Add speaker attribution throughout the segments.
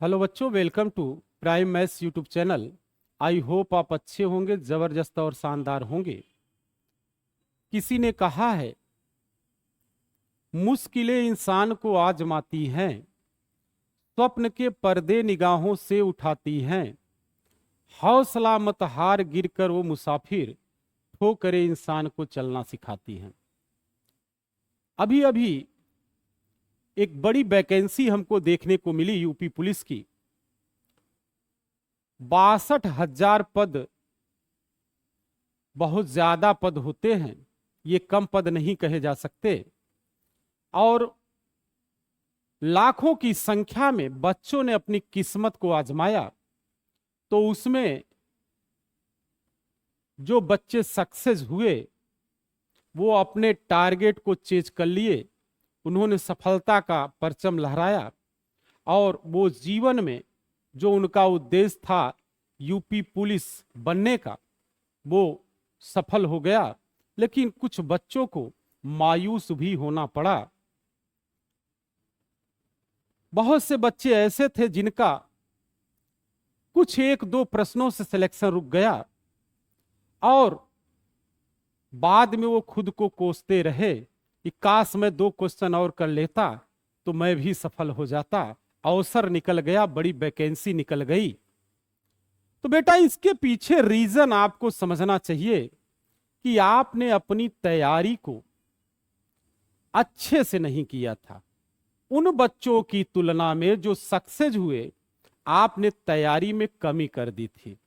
Speaker 1: Hello बच्चों, welcome to Prime Maths YouTube channel. I hope आप अच्छे होंगे, जबरदस्त और शानदार होंगे। किसी ने कहा है, मुश्किलें इंसान को आजमाती हैं, स्वप्न के पर्दे निगाहों से उठाती हैं, हौसला मत हार गिरकर वो मुसाफिर ठोकरें इंसान को चलना सिखाती हैं। अभी अभी एक बड़ी वैकेंसी हमको देखने को मिली यूपी पुलिस की। 62,000 पद बहुत ज्यादा पद होते हैं, ये कम पद नहीं कहे जा सकते। और लाखों की संख्या में बच्चों ने अपनी किस्मत को आजमाया, तो उसमें जो बच्चे सक्सेस हुए वो अपने टारगेट को चेज कर लिए, उन्होंने सफलता का परचम लहराया और वो जीवन में जो उनका उद्देश्य था यूपी पुलिस बनने का, वो सफल हो गया। लेकिन कुछ बच्चों को मायूस भी होना पड़ा। बहुत से बच्चे ऐसे थे जिनका कुछ एक दो प्रश्नों से सिलेक्शन रुक गया और बाद में वो खुद को कोसते रहे कि काश मैं 2 क्वेश्चन और कर लेता तो मैं भी सफल हो जाता। अवसर निकल गया, बड़ी वैकेंसी निकल गई। तो बेटा, इसके पीछे रीजन आपको समझना चाहिए कि आपने अपनी तैयारी को अच्छे से नहीं किया था। उन बच्चों की तुलना में जो सक्सेस हुए, आपने तैयारी में कमी कर दी थी।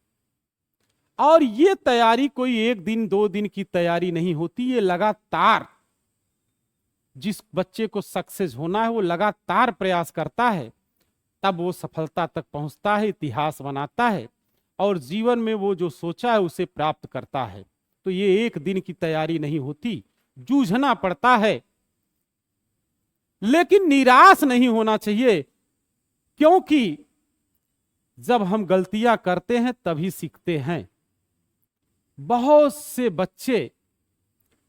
Speaker 1: और ये तैयारी कोई 1 दिन 2 दिन की तैयारी नहीं होती, ये लगातार, जिस बच्चे को सक्सेस होना है वो लगातार प्रयास करता है, तब वो सफलता तक पहुंचता है, इतिहास बनाता है और जीवन में वो जो सोचा है उसे प्राप्त करता है। तो ये 1 दिन की तैयारी नहीं होती, जूझना पड़ता है। लेकिन निराश नहीं होना चाहिए, क्योंकि जब हम गलतियां करते हैं तभी सीखते हैं। बहुत से बच्चे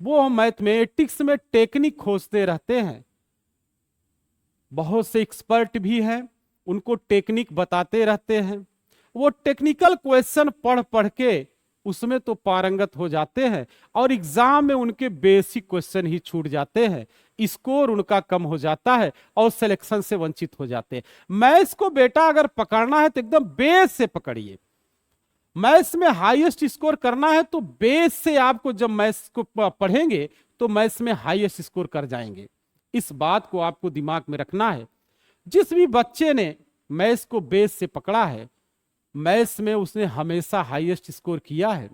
Speaker 1: वो मैथमेटिक्स में टेक्निक खोजते रहते हैं, बहुत से एक्सपर्ट भी हैं, उनको टेक्निक बताते रहते हैं। वो टेक्निकल क्वेश्चन पढ़ पढ़ के उसमें तो पारंगत हो जाते हैं और एग्जाम में उनके बेसिक क्वेश्चन ही छूट जाते हैं, स्कोर उनका कम हो जाता है और सिलेक्शन से वंचित हो जाते हैं। मैथ्स को बेटा अगर पकड़ना है तो एकदम बेस से पकड़िए। मैथ्स में हाईएस्ट स्कोर करना है तो बेस से आपको, जब मैथ्स को पढ़ेंगे तो मैथ्स में हाईएस्ट स्कोर कर जाएंगे। इस बात को आपको दिमाग में रखना है। जिस भी बच्चे ने मैथ्स को बेस से पकड़ा है, मैथ्स में उसने हमेशा हाईएस्ट स्कोर किया है।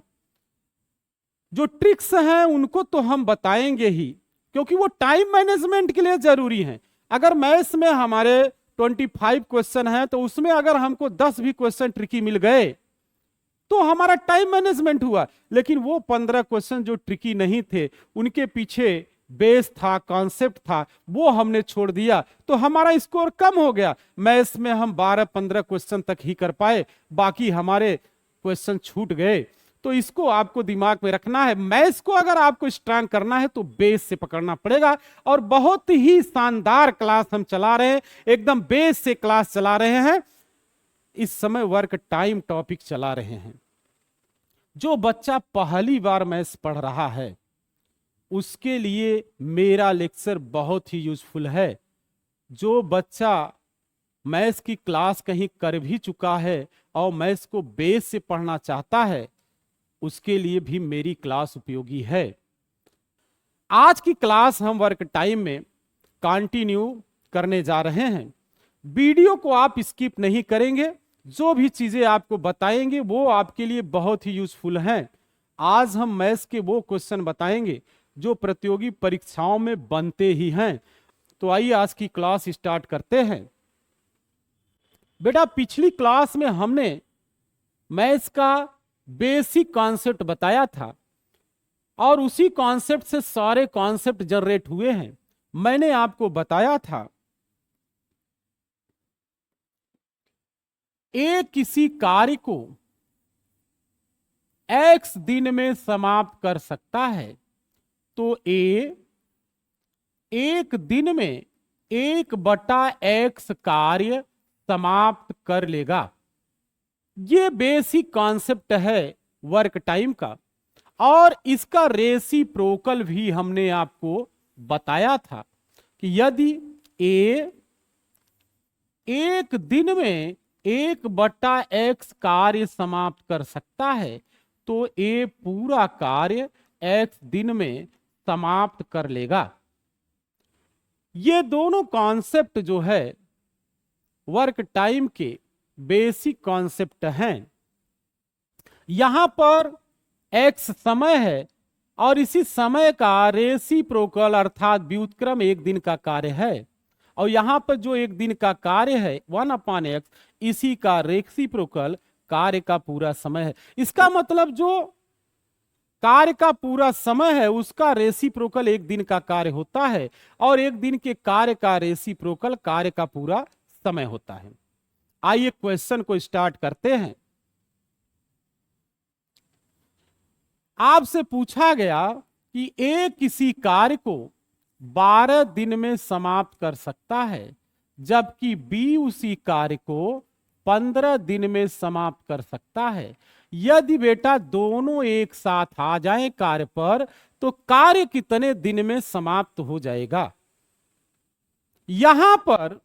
Speaker 1: जो ट्रिक्स हैं उनको तो हम बताएंगे ही, क्योंकि वो टाइम मैनेजमेंट के लिए जरूरी है। अगर मैथ्स में हमारे 25 क्वेश्चन हैं तो उसमें अगर हमको 10 भी क्वेश्चन ट्रिकी मिल गए तो हमारा टाइम मैनेजमेंट हुआ। लेकिन वो 15 क्वेश्चन जो ट्रिकी नहीं थे, उनके पीछे बेस था, कॉन्सेप्ट था, वो हमने छोड़ दिया तो हमारा स्कोर कम हो गया। मैथ्स में हम 12-15 क्वेश्चन तक ही कर पाए, बाकी हमारे क्वेश्चन छूट गए। तो इसको आपको दिमाग में रखना है। मैथ्स को अगर आपको स्ट्रांग करना है तो बेस से पकड़ना पड़ेगा। और बहुत ही शानदार क्लास हम चला रहे हैं, एकदम बेस से क्लास चला रहे हैं। इस समय वर्क टाइम टॉपिक चला रहे हैं। जो बच्चा पहली बार मैथ्स पढ़ रहा है उसके लिए मेरा लेक्चर बहुत ही यूजफुल है। जो बच्चा मैथ्स की क्लास कहीं कर भी चुका है और मैथ्स को बेस से पढ़ना चाहता है, उसके लिए भी मेरी क्लास उपयोगी है। आज की क्लास हम वर्क टाइम में कंटिन्यू करने जा रहे हैं। वीडियो को आप स्किप नहीं करेंगे, जो भी चीजें आपको बताएंगे वो आपके लिए बहुत ही यूजफुल हैं। आज हम मैथ्स के वो क्वेश्चन बताएंगे जो प्रतियोगी परीक्षाओं में बनते ही हैं। तो आइए आज की क्लास स्टार्ट करते हैं। बेटा, पिछली क्लास में हमने मैथ्स का बेसिक कॉन्सेप्ट बताया था और उसी कॉन्सेप्ट से सारे कॉन्सेप्ट जनरेट हुए हैं। मैंने आपको बताया था, ए किसी कार्य को x दिन में समाप्त कर सकता है, तो ए 1 दिन में 1/x कार्य समाप्त कर लेगा। ये बेसिक कॉन्सेप्ट है वर्क टाइम का, और इसका रेसिप्रोकल भी हमने आपको बताया था कि यदि ए एक दिन में 1/x कार्य समाप्त कर सकता है तो ए पूरा कार्य x दिन में समाप्त कर लेगा। ये दोनों कॉन्सेप्ट जो है वर्क टाइम के बेसिक कॉन्सेप्ट हैं। यहां पर x समय है और इसी समय का रेसिप्रोकल अर्थात व्युत्क्रम एक दिन का कार्य है, और यहां पर जो एक दिन का कार्य है 1/x, इसी का रेसिप्रोकल कार्य का पूरा समय है। इसका मतलब जो कार्य का पूरा समय है उसका रेसिप्रोकल एक दिन का कार्य होता है, और एक दिन के कार्य का रेसिप्रोकल कार्य का पूरा समय होता है। आइए क्वेश्चन को स्टार्ट करते हैं। आपसे पूछा गया कि ए किसी कार्य को 12 दिन में समाप्त कर सकता है, जबकि बी उसी कार्य को 15 दिन में समाप्त कर सकता है। यदि बेटा दोनों एक साथ आ जाएं कार्य पर तो कार्य कितने दिन में समाप्त हो जाएगा। यहां पर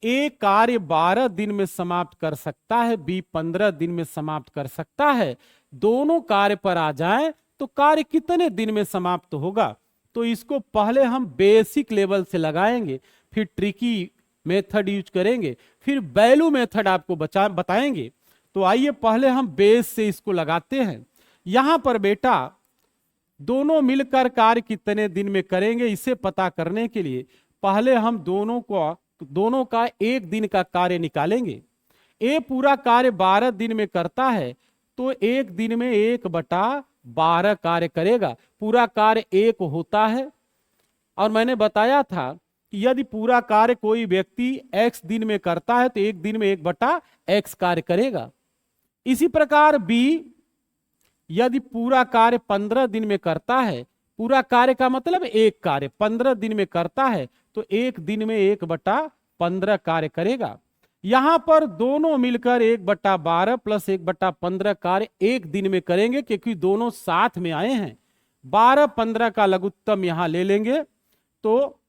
Speaker 1: ए कार्य 12 दिन में समाप्त कर सकता है, बी 15 दिन में समाप्त कर सकता है। दोनों कार्य पर आ जाएं तो कार्य कितने दिन में समाप्त होगा। तो इसको पहले हम बेसिक लेवल से लगाएंगे, फिर ट्रिकी मेथड यूज करेंगे, फिर वैल्यू मेथड आपको बताएंगे। तो आइए पहले हम बेस से इसको लगाते हैं। यहां पर बेटा दोनों मिलकर कार्य कितने दिन में करेंगे इसे पता करने के लिए पहले हम दोनों का एक दिन का कार्य निकालेंगे। ए पूरा कार्य 12 दिन में करता है तो एक दिन में 1/12 कार्य करेगा। पूरा कार्य 1 होता है, और मैंने बताया था कि यदि पूरा कार्य कोई व्यक्ति x दिन में करता है तो एक दिन में 1/x कार्य करेगा। इसी प्रकार बी यदि पूरा कार्य 15 दिन में करता है, पूरा कार्य का मतलब एक कार्य 15 दिन में करता है तो एक दिन में 1/15 कार्य करेगा। यहां पर दोनों मिलकर 1/12 प्लस 1/15 कार्य एक दिन में करेंगे, क्योंकि दोनों साथ में आए हैं। 12-15 का लघुत्तम यहां ले लेंगे तो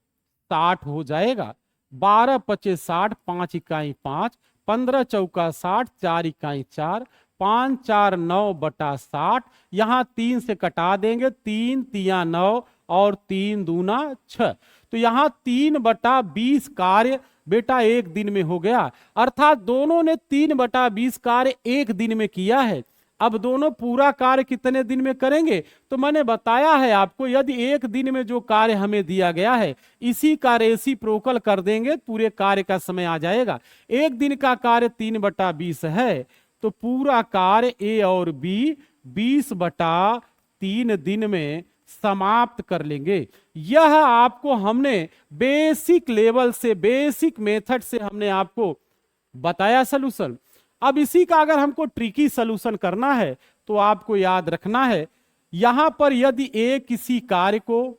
Speaker 1: 60 हो जाएगा। 12×5 = 60, 5 इकाई 5, 15 चौका 60, 4 इकाई 4, 5 4 9/60। यहां 3 से कटा देंगे, 3 तिया 9 और 3 दूना 6। तो यहां 3/20 कार्य बेटा एक दिन में हो गया, अर्थात दोनों ने 3/20 कार्य एक दिन में किया है। अब दोनों पूरा कार्य कितने दिन में करेंगे, तो मैंने बताया है आपको, यदि एक दिन में जो कार्य हमें दिया गया है इसी का रेसिप्रोकल कर देंगे, पूरे कार्य का समय आ जाएगा। एक दिन का कार्य 3/20 है तो पूरा कार्य ए और बी 20/3 दिन में समाप्त कर लेंगे। यह आपको हमने बेसिक लेवल से, बेसिक मेथड से हमने आपको बताया सलूशन। अब इसी का अगर हमको ट्रिकी सलूशन करना है तो आपको याद रखना है, यहां पर यदि ए किसी कार्य को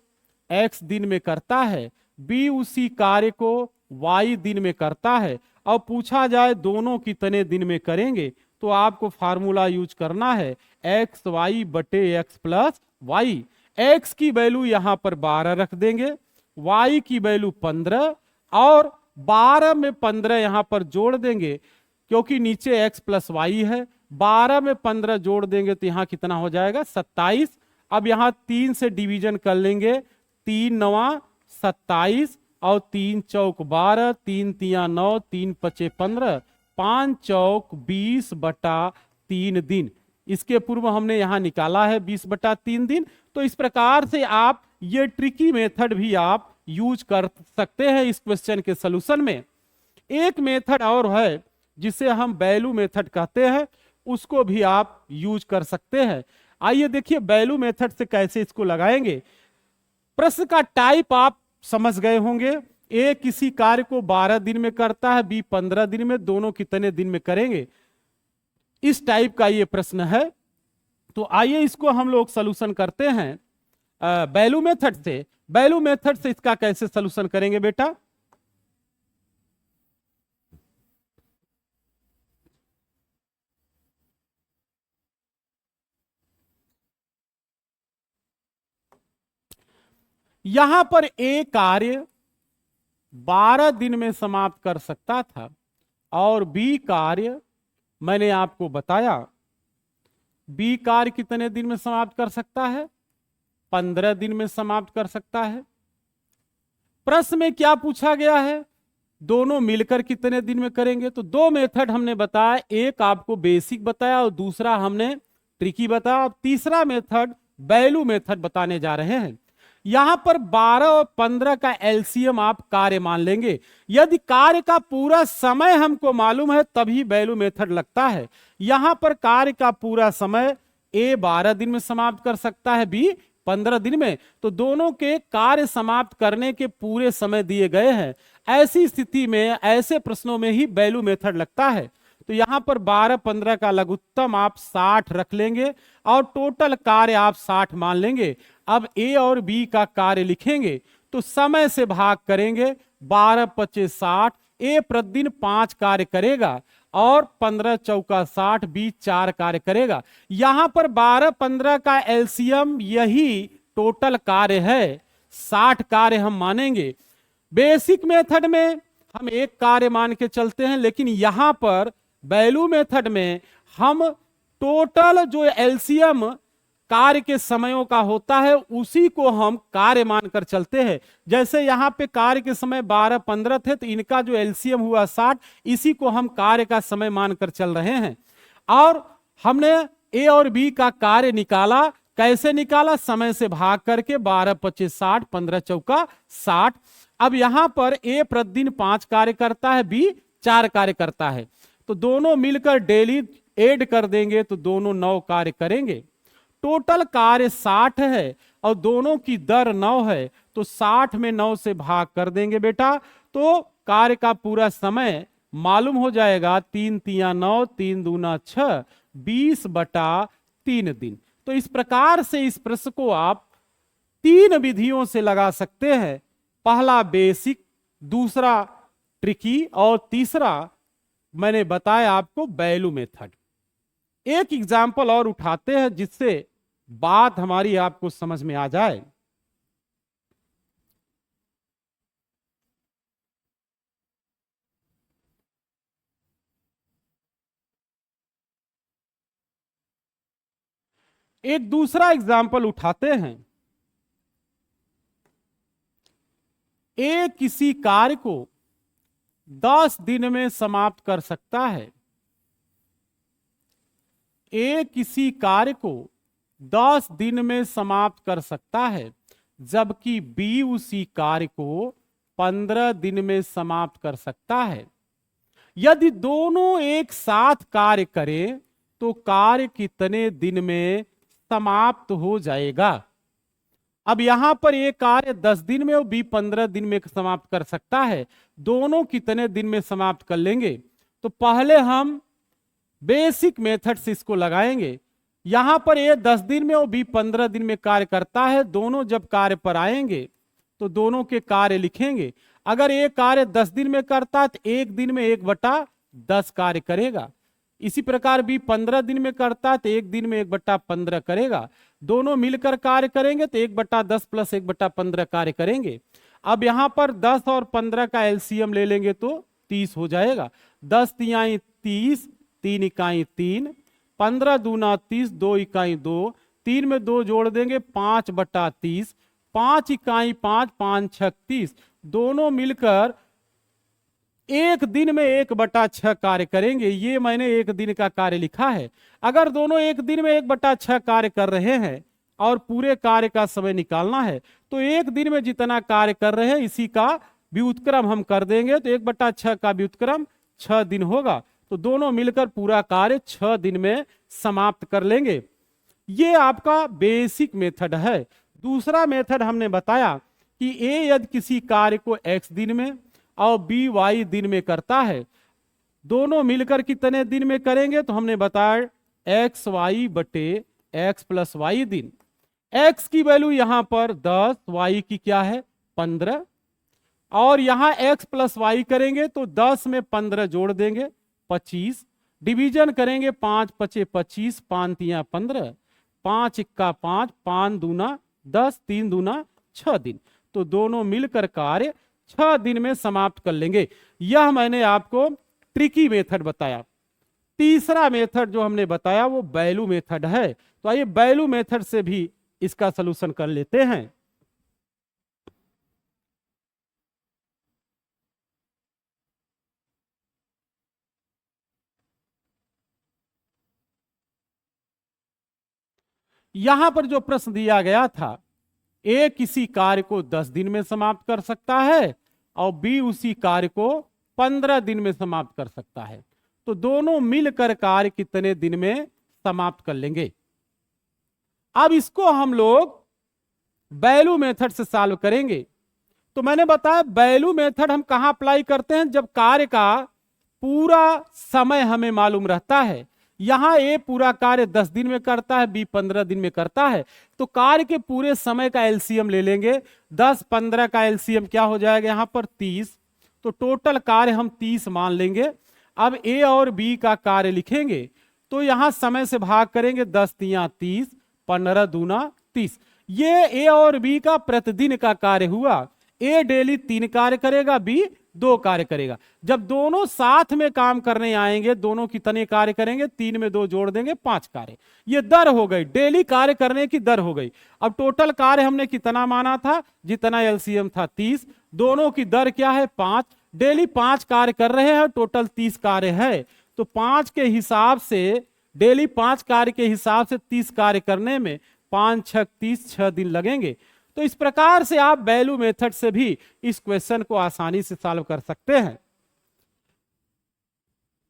Speaker 1: x दिन में करता है, बी उसी कार्य को y दिन में करता है, और पूछा जाए दोनों कितने दिन में करेंगे, तो आपको फार्मूला यूज करना है xy/x + y। x की वैल्यू यहां पर 12 रख देंगे, y की वैल्यू 15, और 12 में 15 यहां पर जोड़ देंगे क्योंकि नीचे x + y है। 12 में 15 जोड़ देंगे तो यहां कितना हो जाएगा 27। अब यहां 3 से डिवीजन कर लेंगे, 3 9 27 और 3 चौक 12, 3 तिया 9, 3 5 15, 5 चौक 20/3 दिन। इसके पूर्व हमने यहां निकाला है 20/3 दिन। तो इस प्रकार से आप ये ट्रिकी मेथड भी आप यूज कर सकते हैं इस क्वेश्चन के सलूशन में। एक मेथड और है जिसे हम वैल्यू मेथड कहते हैं, उसको भी आप यूज कर सकते हैं। आइए देखिए वैल्यू मेथड से कैसे इसको लगाएंगे। प्रश्न का टाइप आप समझ गए होंगे, ए किसी कार्य को 12 दिन में करता है, बी 15 दिन में, दोनों कितने दिन में करेंगे, इस टाइप का ये प्रश्न है। तो आइए इसको हम लोग सलूशन करते हैं वैल्यू मेथड से। वैल्यू मेथड से इसका कैसे सलूशन करेंगे बेटा, यहां पर ए कार्य 12 दिन में समाप्त कर सकता था और बी कार्य मैंने आपको बताया बी कार्य कितने दिन में समाप्त कर सकता है, 15 दिन में समाप्त कर सकता है। प्रश्न में क्या पूछा गया है, दोनों मिलकर कितने दिन में करेंगे। तो दो मेथड हमने बताया, एक आपको बेसिक बताया और दूसरा हमने ट्रिकी बताया। अब तीसरा मेथड वैल्यू मेथड बताने जा रहे हैं। यहां पर 12 और 15 का एलसीएम आप कार्य मान लेंगे। यदि कार्य का पूरा समय हमको मालूम है तभी वैल्यू मेथड लगता है। यहां पर कार्य का पूरा समय ए 12 दिन में समाप्त कर सकता है, बी 15 दिन में, तो दोनों के कार्य समाप्त करने के पूरे समय दिए गए हैं। ऐसी स्थिति में, ऐसे प्रश्नों में ही वैल्यू मेथड लगता है। तो यहां पर 12-15 का लघुत्तम आप 60 रख लेंगे और टोटल कार्य आप 60 मान लेंगे। अब ए और बी का कार्य लिखेंगे तो समय से भाग करेंगे, 12-25 60। ए प्रतिदिन 5 कार्य करेगा और 15 चौका 60, बी 4 कार्य करेगा। यहां पर 12-15 का एलसीएम यही टोटल कार्य है, 60 कार्य हम मानेंगे। बेसिक मेथड में हम एक कार्य मान के चलते हैं, लेकिन यहां पर वैल्यू मेथड में हम टोटल जो एलसीएम कार्य के समयों का होता है उसी को हम कार्य मानकर चलते हैं। जैसे यहां पे कार्य के समय 12-15 थे तो इनका जो एलसीएम हुआ 60, इसी को हम कार्य का समय मानकर चल रहे हैं। और हमने ए और बी का कार्य निकाला, कैसे निकाला, समय से भाग करके, 12-25 60, 15 चौका 60। अब यहां पर ए प्रतिदिन 5 कार्य करता है, बी 4 कार्य करता है, तो दोनों मिलकर डेली ऐड कर देंगे तो दोनों 9 कार्य करेंगे। टोटल कार्य 60 है और दोनों की दर 9 है, तो 60 में 9 से भाग कर देंगे बेटा, तो कार्य का पूरा समय मालूम हो जाएगा। 3 तिया 9, 3 दूना 6, 20/3 दिन। तो इस प्रकार से इस प्रश्न को आप 3 विधियों से लगा सकते हैं। पहला बेसिक, दूसरा ट्रिकी और तीसरा मैंने बताया आपको वैल्यू मेथड। एक एग्जाम्पल और उठाते हैं जिससे बात हमारी आपको समझ में आ जाए। एक दूसरा एग्जाम्पल उठाते हैं। ए किसी कार्य को 10 दिन में समाप्त कर सकता है। ए किसी कार्य को 10 दिन में समाप्त कर सकता है, जबकि बी उसी कार्य को 15 दिन में समाप्त कर सकता है। यदि दोनों एक साथ कार्य करें तो कार्य कितने दिन में समाप्त हो जाएगा। अब यहां पर एक कार्य 10 दिन में और बी 15 दिन में समाप्त कर सकता है, दोनों कितने दिन में समाप्त कर लेंगे। तो पहले हम बेसिक मेथड से इसको लगाएंगे। यहां पर ए 10 दिन में और बी 15 दिन में कार्य करता है, दोनों जब कार्य पर आएंगे तो दोनों के कार्य लिखेंगे। अगर एक कार्य 10 दिन में करता है तो एक दिन में 1/10 कार्य करेगा। इसी प्रकार बी 15 दिन में करता है तो एक दिन में 1/15 करेगा। दोनों मिलकर कार्य करेंगे तो 1/10 प्लस 1/15 कार्य करेंगे। अब यहां पर 10 और 15 का एलसीएम ले लेंगे तो 30 हो जाएगा। 10 तियाई 30, 3 इकाई 3, 15 दूना 30, 2 इकाई 2, 3 में 2 जोड़ देंगे 5/30, 5 इकाई 5, 5 6 30। दोनों मिलकर एक दिन में 1/6 कार्य करेंगे। ये मैंने एक दिन का कार्य लिखा है। अगर दोनों एक दिन में 1/6 कार्य कर रहे हैं और पूरे कार्य का समय निकालना है तो एक दिन में जितना कार्य कर रहे हैं इसी का व्युत्क्रम हम कर देंगे, तो 1/6 का व्युत्क्रम 6 दिन होगा। तो दोनों मिलकर पूरा कार्य 6 दिन में समाप्त कर लेंगे। ये आपका बेसिक मेथड है। दूसरा मेथड हमने बताया कि ए यदि किसी कार्य को x दिन में और बी y दिन में करता है, दोनों मिलकर कितने दिन में करेंगे। तो हमने बताया x प्लस y दिन। x की वैल्यू यहां पर 10, y की क्या है 15, और यहां x प्लस y करेंगे तो 10 में 15 जोड़ देंगे 25, डिवीजन करेंगे 5 पचे 25, 5 तिया 15, 5 इक्का 5, 5 दूना 10, 3 दूना 6 दिन। तो दोनों मिलकर कार्य 6 दिन में समाप्त कर लेंगे। यह मैंने आपको ट्रिकी मेथड बताया। तीसरा मेथड जो हमने बताया वो बैलू मेथड है। तो आइए बैलू मेथड से भी इसका सलूशन कर लेते हैं। यहां पर जो प्रश्न दिया गया था, ए किसी कार्य को 10 दिन में समाप्त कर सकता है और बी उसी कार्य को 15 दिन में समाप्त कर सकता है। तो दोनों मिलकर कार्य कितने दिन में समाप्त कर लेंगे। अब इसको हम लोग बैलू मेथड से सॉल्व करेंगे। तो मैंने बताया बैलू मेथड हम कहां अप्लाई करते हैं, जब कार्य का पूरा समय हमें मालूम रहता है। यहां ए पूरा कार्य 10 दिन में करता है, बी 15 दिन में करता है। तो कार्य के पूरे समय का एलसीएम ले लेंगे। 10 15 का एलसीएम क्या हो जाएगा यहां पर 30। तो टोटल कार्य हम 30 मान लेंगे। अब ए और बी का कार्य लिखेंगे तो यहां समय से भाग करेंगे, 10 तिया 30, 15 दूना 30। ये ए और बी का प्रतिदिन का कार्य हुआ। ए डेली 3 कार्य करेगा, बी 2 कार्य करेगा। जब दोनों साथ में काम करने आएंगे, दोनों कितने कार्य करेंगे, 3 में 2 जोड़ देंगे, 5 कार्य। ये दर हो गई, डेली कार्य करने की दर हो गई। अब टोटल कार्य हमने कितना माना था, जितना एलसीएम था 30, दोनों की दर क्या है 5। डेली 5 कार्य कर रहे हैं, टोटल 30 कार्य है। तो 5 के हिसाब से, डेली 5 कार्य के हिसाब से 30 कार्य करने में 5 6 30, 6 दिन लगेंगे। तो इस प्रकार से आप बैलू मेथड से भी इस क्वेश्चन को आसानी से सॉल्व कर सकते हैं।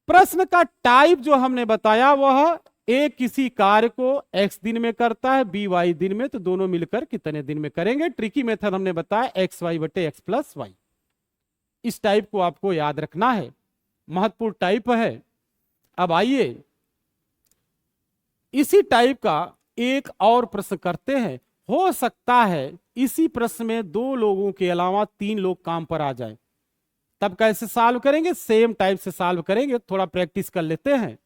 Speaker 1: प्रश्न का टाइप जो हमने बताया वह ए किसी कार्य को x दिन में करता है, बी y दिन में, तो दोनों मिलकर कितने दिन में करेंगे। ट्रिकी मेथड हमने बताया एक्स वाई बटे एक्स प्लस वाई। इस टाइप को आपको याद रखना है, महत्वपूर्ण टाइप है। अब आइए इसी टाइप का एक और प्रश्न करते हैं। हो सकता है इसी प्रश्न में 2 लोगों के अलावा 3 लोग काम पर आ जाएं, तब कैसे सॉल्व करेंगे, सेम टाइप से सॉल्व करेंगे। थोड़ा प्रैक्टिस कर लेते हैं।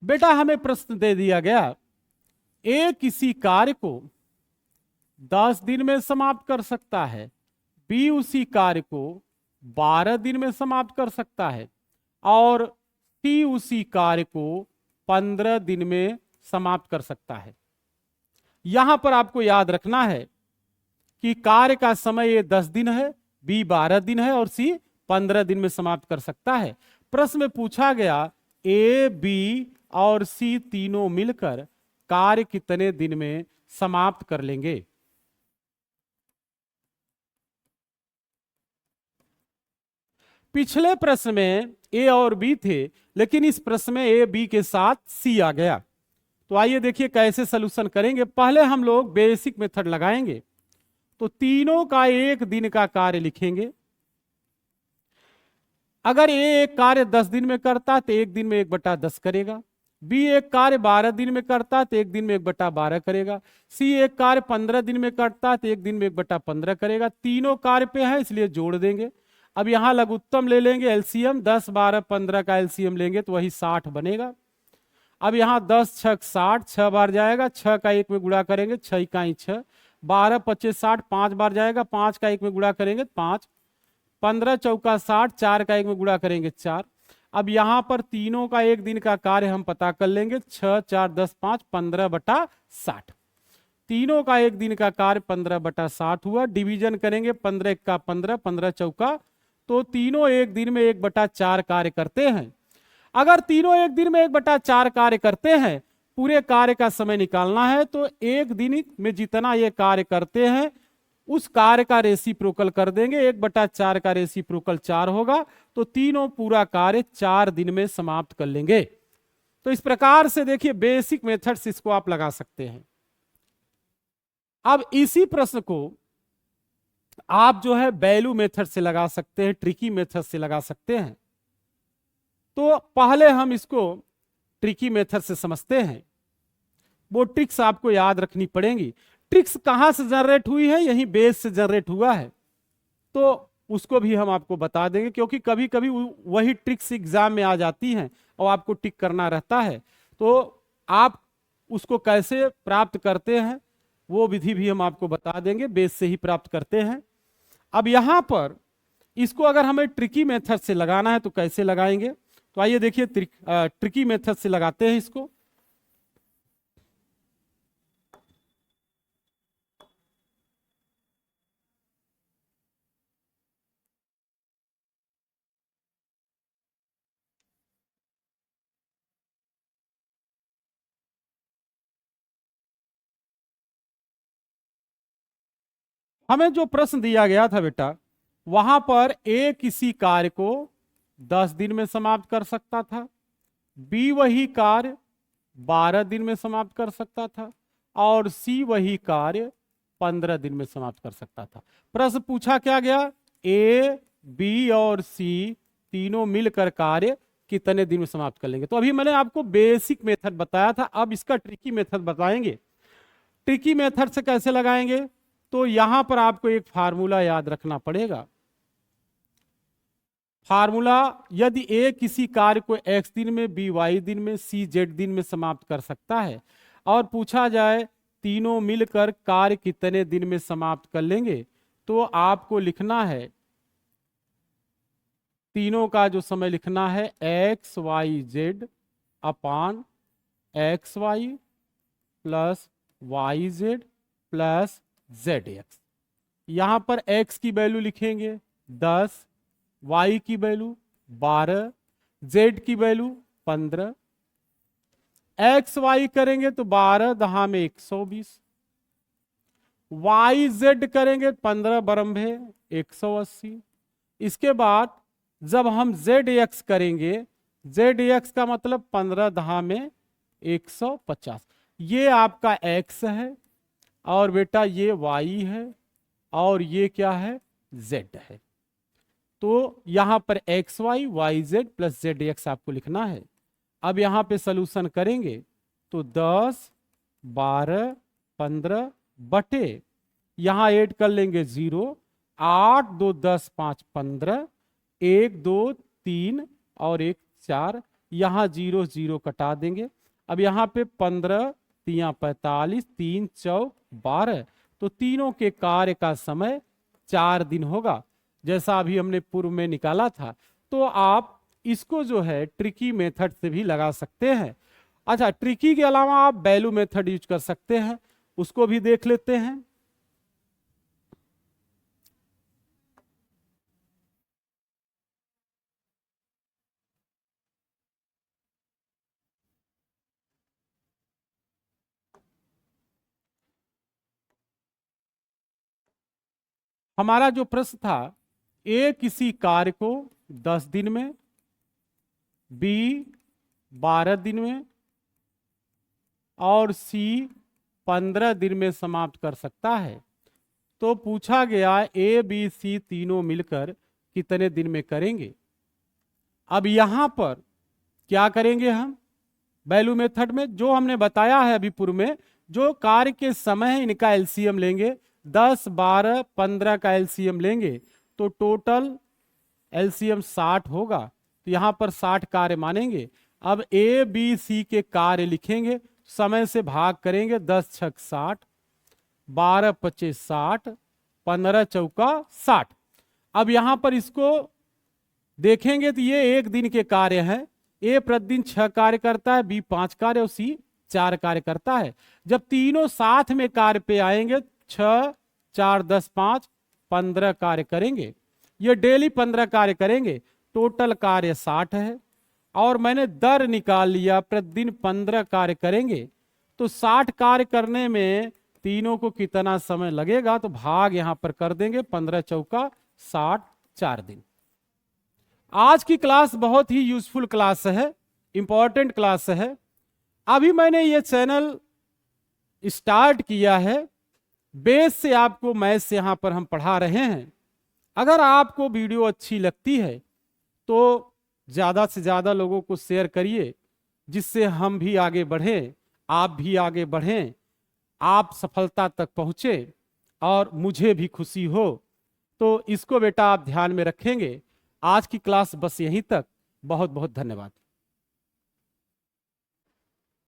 Speaker 1: बेटा हमें प्रश्न दे दिया गया, ए किसी कार्य को 10 दिन में समाप्त कर सकता है, बी उसी कार्य को 12 दिन में समाप्त कर सकता है और सी उसी कार्य को 15 दिन में समाप्त कर सकता है। यहां पर आपको याद रखना है कि कार्य का समय ये 10 दिन है, बी 12 दिन है और सी 15 दिन में समाप्त कर सकता है। प्रश्न में पूछा गया ए बी और सी तीनों मिलकर कार्य कितने दिन में समाप्त कर लेंगे। पिछले प्रश्न में ए और बी थे, लेकिन इस प्रश्न में ए बी के साथ सी आ गया। तो आइए देखिए कैसे सलूशन करेंगे। पहले हम लोग बेसिक मेथड लगाएंगे। तो तीनों का 1 दिन का कार्य लिखेंगे। अगर ए एक कार्य 10 दिन में करता तो 1 दिन में 1/10 करेगा, बी एक कार्य 12 दिन में करता तो 1 दिन में 1/12 करेगा, सी एक कार्य 15 दिन में करता तो 1 दिन में 1/15 करेगा। तीनों कार्य पे है इसलिए जोड़ देंगे। अब यहां लघुत्तम ले लेंगे, एलसीएम 10 12 15 का एलसीएम लेंगे तो वही 60 बनेगा। अब यहां 10 6 60, 6 बार जाएगा, 6 का 1 में गुणा करेंगे, 6 इकाई 6, 12 25 60, 5 बार जाएगा, 5 का 1 में गुणा करेंगे 5, 15 चौका 60, 4 का 1 में गुणा करेंगे 4। अब यहां पर तीनों का 1 दिन का कार्य हम पता कर लेंगे, 6 4 10 5, 15/60। तीनों का 1 दिन का कार्य 15/60 हुआ। डिवीजन करेंगे, 15 का 15, 15 चौका, तो तीनों 1 दिन में 1/4 कार्य करते हैं। अगर तीनों 1 दिन में 1/4 कार्य करते हैं, पूरे कार्य का समय निकालना है, तो 1 दिन में जितना ये कार्य करते हैं उस कार्य का रेसिप्रोकल कर देंगे। 1/4 का रेसिप्रोकल 4 होगा, तो तीनों पूरा कार्य 4 दिन में समाप्त कर लेंगे। तो इस प्रकार से देखिए बेसिक मेथड से इसको आप लगा सकते हैं। अब इसी प्रश्न को आप जो है बैलू मेथड से लगा सकते हैं, ट्रिकी मेथड से लगा सकते हैं। तो पहले हम इसको ट्रिकी मेथड से समझते हैं। वो ट्रिक्स आपको याद रखनी पड़ेंगी। ट्रिक्स कहां से जनरेट हुई है, यही बेस से जनरेट हुआ है। तो उसको भी हम आपको बता देंगे, क्योंकि कभी कभी वही ट्रिक्स एग्जाम में आ जाती हैं और आपको टिक करना रहता है। तो आप उसको कैसे प्राप्त करते हैं वो विधि भी हम आपको बता देंगे, बेस से ही प्राप्त करते हैं। अब यहां पर इसको अगर हमें ट्रिकी मेथड से लगाना है तो कैसे लगाएंगे, तो आइए देखिए ट्रिकी मेथड से लगाते हैं इसको। हमें जो प्रश्न दिया गया था बेटा, वहां पर ए किसी कार्य को 10 दिन में समाप्त कर सकता था, बी वही कार्य 12 दिन में समाप्त कर सकता था, और सी वही कार्य 15 दिन में समाप्त कर सकता था। प्रश्न पूछा क्या गया, ए बी और सी तीनों मिलकर कार्य कितने दिन में समाप्त कर लेंगे। तो अभी मैंने आपको बेसिक मेथड बताया था, अब इसका ट्रिकी मेथड बताएंगे। ट्रिकी मेथड से कैसे लगाएंगे, तो यहां पर आपको एक फार्मूला याद रखना पड़ेगा। फार्मूला, यदि ए किसी कार्य को x दिन में, बी y दिन में, सी z दिन में समाप्त कर सकता है, और पूछा जाए तीनों मिलकर कार्य कितने दिन में समाप्त कर लेंगे, तो आपको लिखना है, तीनों का जो समय लिखना है x y z अपान x y plus y z plus z x. यहां पर x की वैल्यू लिखेंगे 10, y की वैल्यू 12, z की वैल्यू 15। एक्स वाई करेंगे तो 12 दहा में 120, वाई जेड करेंगे 15 बरम्भे 180। इसके बाद जब हम जेड एक्स करेंगे, जेड एक्स का मतलब 15 दहा में 150। ये आपका x है और बेटा ये y है और ये क्या है, z है। तो यहां पर x y y z plus z x आपको लिखना है। अब यहां पे सोल्यूशन करेंगे तो 10, 12, 15 बटे, यहां ऐड कर लेंगे 0, 8 2 10 5 15, 1 2 3 और 1 4, यहां 0 0 कटा देंगे। अब यहां पे 15 तिया 45, 3 चौक 12, तो तीनों के कार्य का समय 4 दिन होगा, जैसा अभी हमने पूर्व में निकाला था। तो आप इसको जो है ट्रिकी मेथड से भी लगा सकते हैं। अच्छा, ट्रिकी के अलावा आप वैल्यू मेथड यूज कर सकते हैं, उसको भी देख लेते हैं। हमारा जो प्रश्न था, ए किसी कार्य को 10 दिन में, बी 12 दिन में और सी 15 दिन में समाप्त कर सकता है। तो पूछा गया ए बी सी तीनों मिलकर कितने दिन में करेंगे। अब यहां पर क्या करेंगे हम, वैल्यू मेथड में जो हमने बताया है अभी पूर्व में, जो कार्य के समय है इनका एलसीएम लेंगे, 10 12 15 का एलसीएम लेंगे तो टोटल एलसीएम 60 होगा। तो यहां पर 60 कार्य मानेंगे। अब ए बी सी के कार्य लिखेंगे, समय से भाग करेंगे, 10 छक 60, 12 पचे 60, 15 चौका 60। अब यहां पर इसको देखेंगे तो ये एक दिन के कार्य हैं। ए प्रतिदिन 6 कार्य करता है, बी 5 कार्य और सी 4 कार्य करता है। जब तीनों साथ में कार्य पे आएंगे, 6 4 10 5 15 कार्य करेंगे। ये डेली 15 कार्य करेंगे, टोटल कार्य 60 है। और मैंने दर निकाल लिया, प्रतिदिन 15 कार्य करेंगे तो 60 कार्य करने में तीनों को कितना समय लगेगा, तो भाग यहां पर कर देंगे, 15 चौका 60, 4 दिन। आज की क्लास बहुत ही यूजफुल क्लास है, इंपॉर्टेंट क्लास है। अभी मैंने ये चैनल स्टार्ट किया है, बेस से आपको मैथ्स यहां पर हम पढ़ा रहे हैं। अगर आपको वीडियो अच्छी लगती है तो ज्यादा से ज्यादा लोगों को शेयर करिए, जिससे हम भी आगे बढ़ें, आप भी आगे बढ़ें, आप सफलता तक पहुंचे और मुझे भी खुशी हो। तो इसको बेटा आप ध्यान में रखेंगे। आज की क्लास बस यहीं तक। बहुत बहुत धन्यवाद।